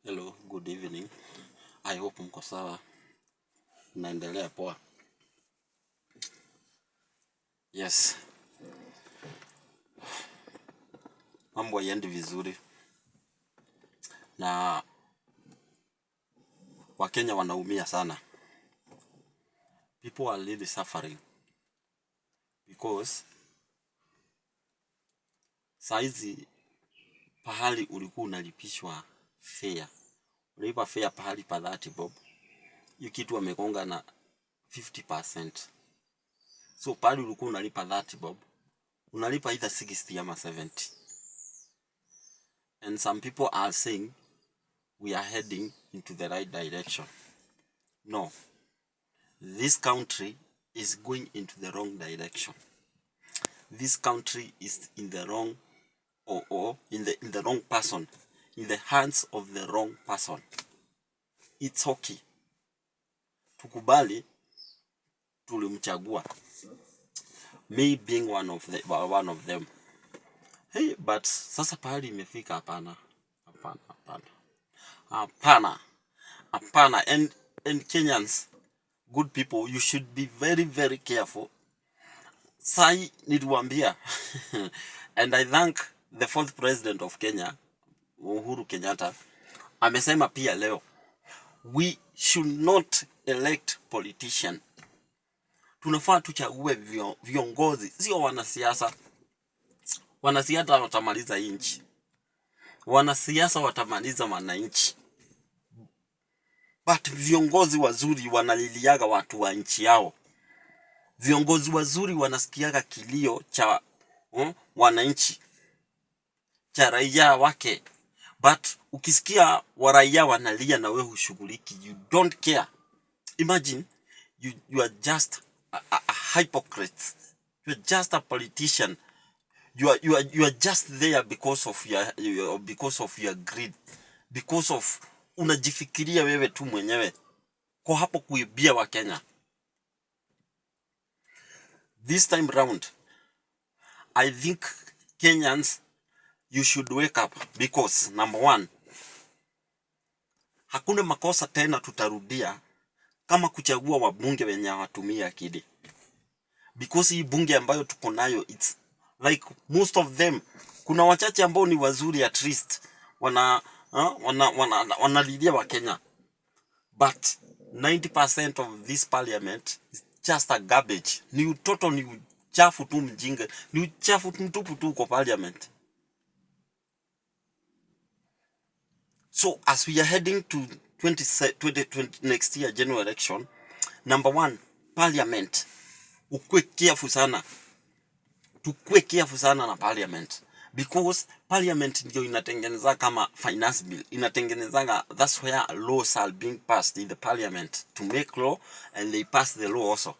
Hello, good evening. I hope mko sawa. Naendelea poa. Yes. Mambo hayaendi vizuri. Na Wakenya wanaumia sana. People are really suffering. Because saizi pahali ulikuwa unalipishwa fare. Unalipa fare pahali pa 30 bob. Hiyo kitu wamegonga na 50%. So pahali ulikuwa unalipa 30 bob, unalipa either 60 ama 70. And some people are saying we are heading into the right direction. No. This country is going into the wrong direction. This country is in the wrong or in the wrong person, in the hands of the wrong person. It's okay. Tukubali tulimchagua. Me being one of them. Hey, but sasa pahali imefika hapana. Hapana. And Kenyans, good people, you should be very, very careful. Sai nituambia. And I thank the fourth president of Kenya, Uhuru Kenyatta, amesema pia leo, we should not elect politician. Tunafaa tuchague viongozi, sio wanasiasa. Wanasiasa watamaliza nchi. Wanasiasa watamaliza wananchi. But viongozi wazuri wanaliliaga watu wa nchi yao. Viongozi wazuri wanasikiaga kilio cha wananchi, cha raia wake. But ukisikia waraia wanalia na wewe hushughuliki, you don't care. Imagine you are just a hypocrite. You are just a politician. You are just there because of your greed. Because of unajifikiria wewe tu mwenyewe. Kwa hapo kuibia wa Kenya. This time round, I think Kenyans, you should wake up because number one, hakuna makosa tena tutarudia kama kuchagua wabunge wenye hawatumii akili. Because hii bunge ambayo tuko nayo, it's like most of them, kuna wachache ambao ni wazuri at least, wanalilia wa Kenya. But 90% of this parliament is just a garbage. Ni utoto, ni uchafu tu mjinga, ni uchafu mtupu tu kwa parliament. So as we are heading to 2020 next year general election, number one, parliament, ukue careful sana. Tukue careful sana na parliament. Because parliament ndio inatengeneza kama finance bill. Inatengenezaga, that's where laws are being passed in the parliament to make law, and they pass the law also.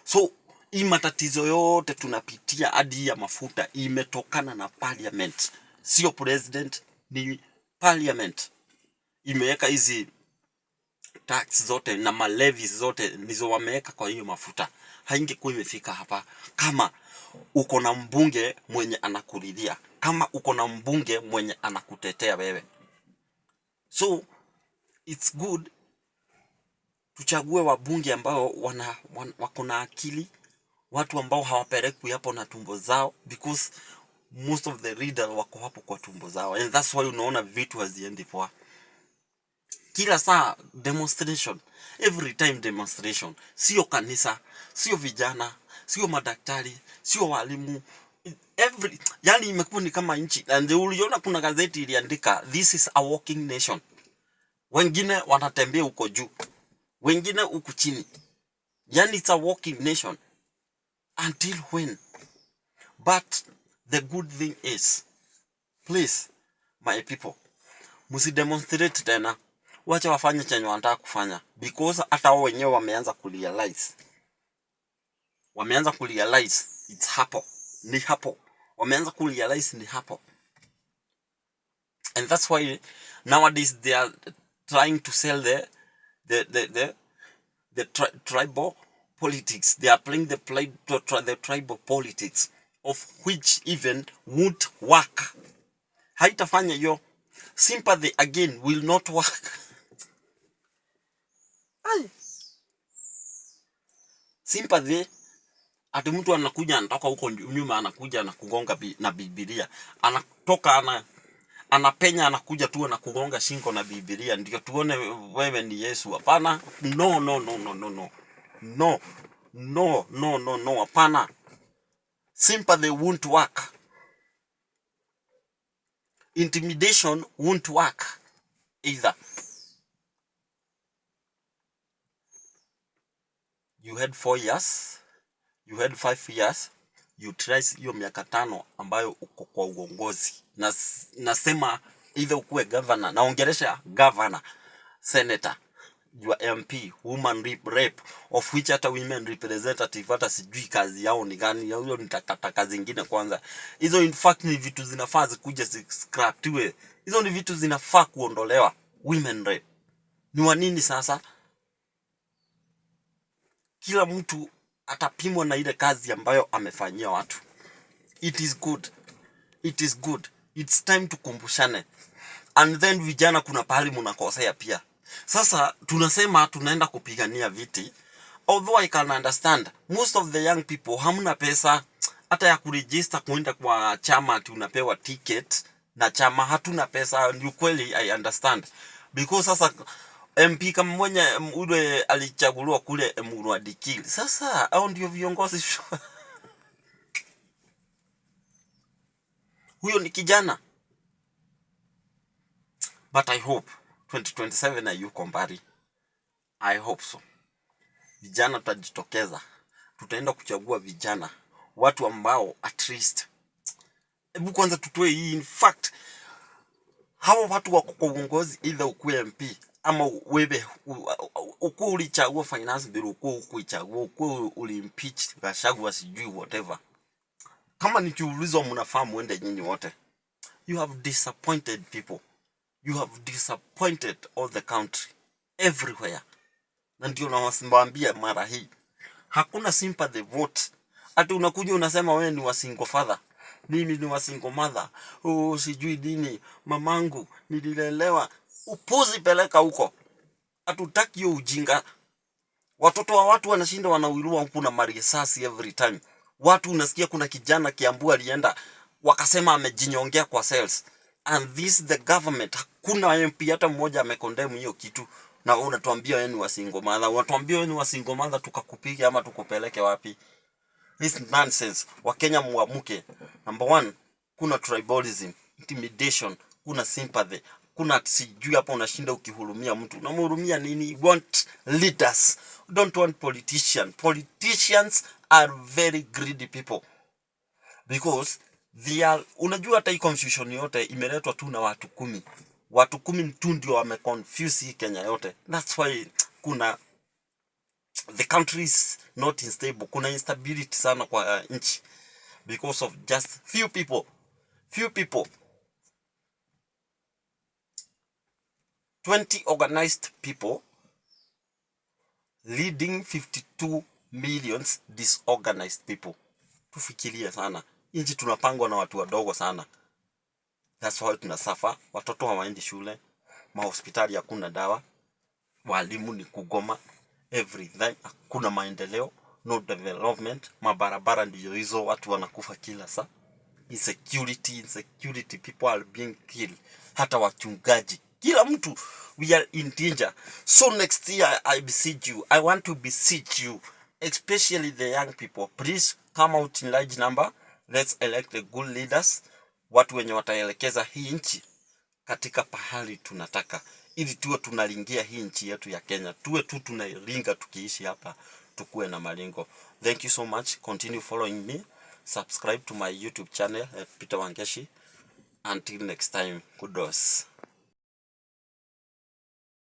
So, hii matatizo yote tunapitia hadi ya mafuta imetokana na parliament. Sio president, ni parliament. Imeweka hizi tax zote na malevies zote nizo wameweka kwa hiyo mafuta. Haingekuwa imefika hapa kama uko na mbunge mwenye anakulilia, kama uko na mbunge mwenye anakutetea wewe. So it's good tuchague wabunge ambao wako na akili, watu ambao hawapelekwi hapo na tumbo zao, because most of the leaders wako hapo kwa tumbo zao, and that's why unaona vitu haziendi poa. Kila saa demonstration, every time demonstration. Sio kanisa, sio vijana, sio madaktari, sio walimu. Yani imekuwa ni kama nchi. And uliona kuna gazeti iliandika, this is a walking nation. Wengine wanatembea huko juu, wengine huko chini. Yani it's a walking nation. Until when? But the good thing is, please, my people, msidemonstrate tena. Wacha wafanye chenye wanataka kufanya, because hata wao wenyewe wameanza kurealize it's hapo, ni hapo. Wameanza kurealize ni hapo. And that's why nowadays they are trying to sell the tribal politics. They are playing the tribal politics, of which even won't work. Haitafanya hiyo. Sympathy again will not work. Sympathy, ati mtu anakuja anatoka huko nyuma, anakuja na kugonga na Biblia, anatoka anapenya, anakuja tu na kugonga shingo na Biblia ndio tuone wewe ni Yesu. Hapana, no no no no no no no no no no no, hapana. Sympathy won't work. Intimidation won't work either. You had 4 years, you had 5 years, you trace hiyo miaka 5 ambayo uko kwa uongozi. Nasema either ukuwe governor, naongelesha governor, senator, your MP, woman rep, of which hata women representative hata sijui kazi yao ni gani. Hiyo ni takataka zingine kwanza. Hizo in fact ni vitu zinafaa zikuje scraptiwe. Hizo ni vitu zinafaa kuondolewa. Women rep ni wa nini sasa? Kila mtu atapimwa na ile kazi ambayo amefanyia watu. It is good. It is good. It's time to kumbushane. And then vijana, kuna pahali mnakosea pia. Sasa tunasema tunaenda kupigania viti. Although I can understand most of the young people hamna pesa hata ya kuregister kuenda kwa chama, tunapewa ticket na chama, hatuna pesa. Ni kweli, I understand. Because sasa MP kama mwenye ule alichaguliwa kule Mwadikili. Sasa hao ndio viongozi. Huyo ni kijana. But I hope 2027 yuko mbali. I hope so. Vijana tutajitokeza. Tutaenda kuchagua vijana. Watu ambao at least. Hebu kwanza tutoe hii. In fact, hawa watu wako kwa uongozi, either ukuwe MP ama wewe ukuwe ulichagua finance bill, ukuwe ukuichagua, ukuwe ulimpeach Gachagua, sijui whatever. Kama nikiulizwa, mnafaa muende nyinyi wote. You have disappointed people. You have disappointed all the country. Everywhere. Na ndio nawaambia mara hii. Hakuna sympathy vote. Ati unakuja unasema wewe ni wa single father. Mimi ni wa single mother. Oh, sijui dini. Mamangu nililelewa. Upuzi peleka huko. Hatutaki hiyo ujinga. Watoto wa watu wanashinda wanauliwa huku na marisasi every time. Watu unasikia kuna kijana Kiambu alienda wakasema amejinyongea kwa cells. And this the government. Hakuna MP hata mmoja amekondemu hiyo kitu. Na unatuambia wewe ni wa single mother. Unatuambia wewe ni wa single mother, tukakupiga ama tukupeleke wapi? This nonsense. Wakenya muamuke. Number 1, kuna tribalism, intimidation, kuna sympathy, kuna sijui hapa unashinda ukihurumia mtu. Unamhurumia nini? Want leaders. Don't want politicians. Politicians are very greedy people. Because they are, unajua hata hii confusion yote imeletwa tu na watu 10. Watu 10 tu ndio wameconfuse hii Kenya yote. That's why kuna the country is not unstable. Kuna instability sana kwa nchi because of just few people. 20 organized people leading 52 millions disorganized people. Tufikirie sana. Nchi tunapangwa na watu wadogo sana. That's why tunasuffer. Watoto hawaendi shule, mahospitali hakuna dawa, walimu ni kugoma, everything hakuna maendeleo, no development, mabarabara ndio hizo, watu wanakufa kila saa. Insecurity, people are being killed. Hata wachungaji, kila mtu, we are in danger. So next year I beseech you, I want to beseech you, especially the young people, please come out in large number. Let's elect the good leaders, watu wenye wataelekeza hii nchi katika pahali tunataka, ili tuwe tunalingia hii nchi yetu ya Kenya, tuwe tu tunalinga tukiishi hapa, tukue na malengo. Thank you so much. Continue following me. Subscribe to my YouTube channel at Peter Wangeshi. Until next time, kudos.